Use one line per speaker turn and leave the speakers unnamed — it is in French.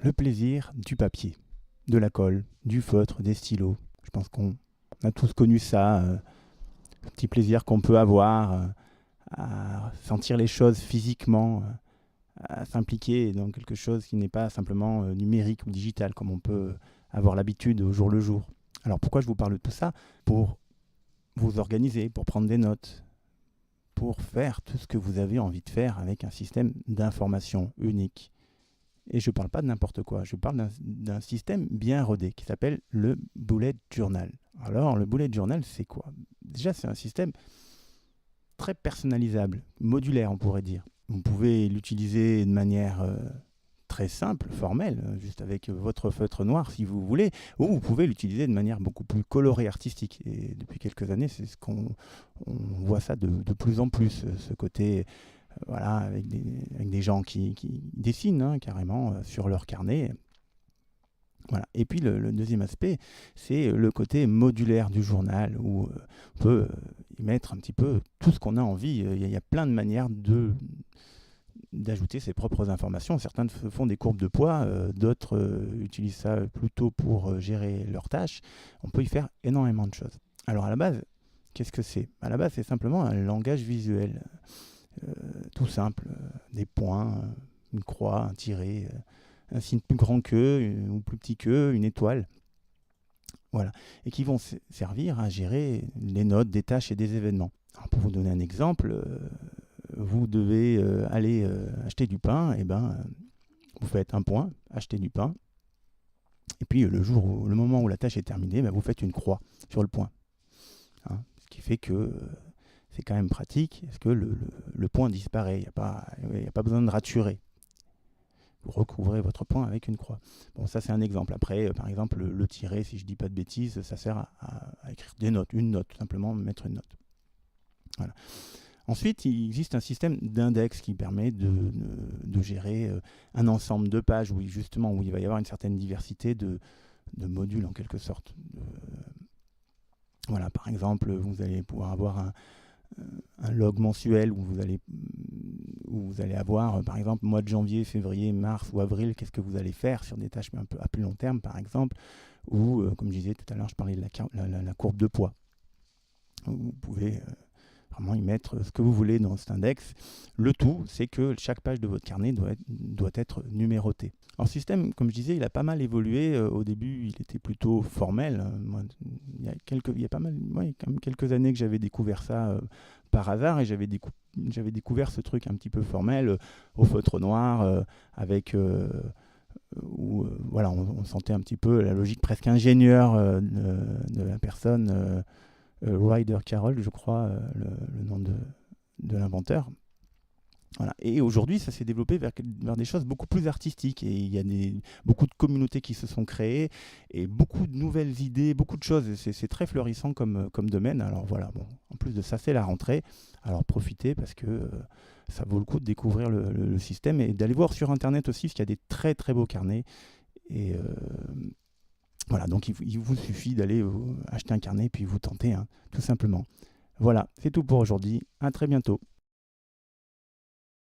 le plaisir du papier, de la colle, du feutre, des stylos. Je pense qu'on a tous connu ça, ce petit plaisir qu'on peut avoir à sentir les choses physiquement, à s'impliquer dans quelque chose qui n'est pas simplement numérique ou digital comme on peut avoir l'habitude au jour le jour. Alors pourquoi je vous parle de tout ça? Pour vous organiser, pour prendre des notes, pour faire tout ce que vous avez envie de faire avec un système d'information unique. Et je ne parle pas de n'importe quoi, je parle d'un système bien rodé qui s'appelle le Bullet Journal. Alors, le Bullet Journal, c'est quoi? Déjà, c'est un système très personnalisable, modulaire, on pourrait dire. Vous pouvez l'utiliser de manière très simple, formelle, juste avec votre feutre noir si vous voulez, ou vous pouvez l'utiliser de manière beaucoup plus colorée, artistique. Et depuis quelques années, c'est ce qu'on voit ça de plus en plus, ce côté voilà, avec des gens qui dessinent carrément sur leur carnet. Voilà. Et puis le deuxième aspect, c'est le côté modulaire du journal, où on peut y mettre un petit peu tout ce qu'on a envie. Il y a plein de manières d'ajouter ses propres informations. Certains font des courbes de poids, d'autres utilisent ça plutôt pour gérer leurs tâches. On peut y faire énormément de choses. Alors à la base, qu'est-ce que c'est? À la base, c'est simplement un langage visuel. Tout simple, des points, une croix, un tiret, un signe plus grand qu'eux ou plus petit qu'eux, une étoile. Voilà. Et qui vont servir à gérer les notes des tâches et des événements. Alors pour vous donner un exemple, vous devez aller acheter du pain, et vous faites un point, acheter du pain, et puis le moment où la tâche est terminée, vous faites une croix sur le point. Ce qui fait que c'est quand même pratique, parce que le point disparaît, il n'y a pas besoin de raturer. Vous recouvrez votre point avec une croix. Bon, ça c'est un exemple. Après, par exemple, le tiret, si je ne dis pas de bêtises, ça sert à écrire des notes, une note, simplement mettre une note. Voilà. Ensuite, il existe un système d'index qui permet de gérer un ensemble de pages où il va y avoir une certaine diversité de modules en quelque sorte. Voilà, par exemple, vous allez pouvoir avoir un log mensuel où vous allez avoir, par exemple, mois de janvier, février, mars ou avril, qu'est-ce que vous allez faire sur des tâches un peu à plus long terme, par exemple, ou, comme je disais tout à l'heure, je parlais de la courbe de poids. Vous pouvez vraiment y mettre ce que vous voulez dans cet index. Le tout, c'est que chaque page de votre carnet doit être numérotée. Alors, ce système, comme je disais, il a pas mal évolué. Au début, il était plutôt formel. Il y a quand même quelques années que j'avais découvert ça par hasard, et j'avais découvert ce truc un petit peu formel au feutre noir avec où voilà, on sentait un petit peu la logique presque ingénieure de la personne. Ryder Carroll, je crois, le nom de l'inventeur. Voilà. Et aujourd'hui, ça s'est développé vers des choses beaucoup plus artistiques. Et il y a beaucoup de communautés qui se sont créées et beaucoup de nouvelles idées, beaucoup de choses. C'est très florissant comme domaine. Alors voilà, bon, en plus de ça, c'est la rentrée. Alors profitez parce que ça vaut le coup de découvrir le système et d'aller voir sur Internet aussi, parce qu'il y a des très très beaux carnets. Et voilà, donc il vous suffit d'aller acheter un carnet puis vous tenter, tout simplement. Voilà, c'est tout pour aujourd'hui. À très bientôt.